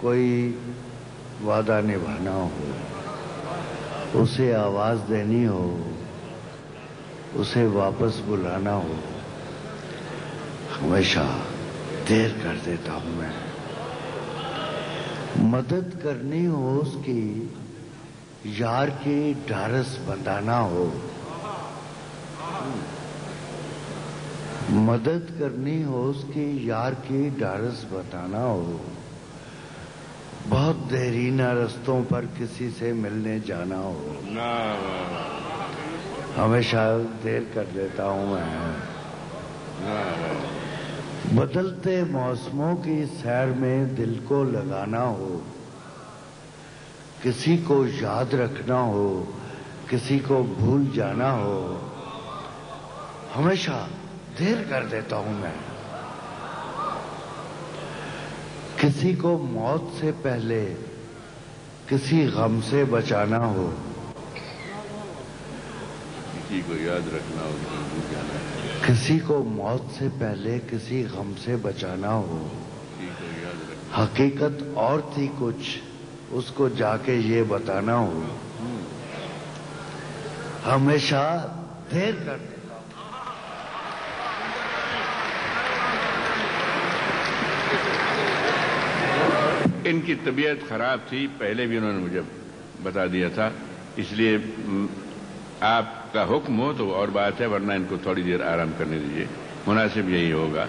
کوئی وعدہ نبھانا ہو، اسے آواز دینی ہو، اسے واپس بلانا ہو، ہمیشہ دیر کر دیتا ہوں میں۔ مدد کرنی ہو اس کی، یار کی ڈھارس بندانا ہو، مدد کرنی ہو اس کی، یار کی ڈھارس بندانا ہو، بہت دیرینہ رستوں پر کسی سے ملنے جانا ہو، ہمیشہ دیر کر دیتا ہوں میں۔ بدلتے موسموں کی سیر میں دل کو لگانا ہو، کسی کو یاد رکھنا ہو، کسی کو بھول جانا ہو، ہمیشہ دیر کر دیتا ہوں میں۔ کسی کو موت سے پہلے کسی غم سے بچانا ہو، کسی کو یاد رکھنا ہو، بھول جانا ہے، کسی کو موت سے پہلے کسی غم سے بچانا ہو، کسی کو یاد رکھنا، حقیقت اور تھی کچھ اس کو جا کے یہ بتانا ہو، ہمیشہ دیر کر دیتا ہوں۔ ان کی طبیعت خراب تھی، پہلے بھی انہوں نے مجھے بتا دیا تھا، اس لیے آپ کا حکم ہو تو اور بات ہے، ورنہ ان کو تھوڑی دیر آرام کرنے دیجیے، مناسب یہی ہوگا۔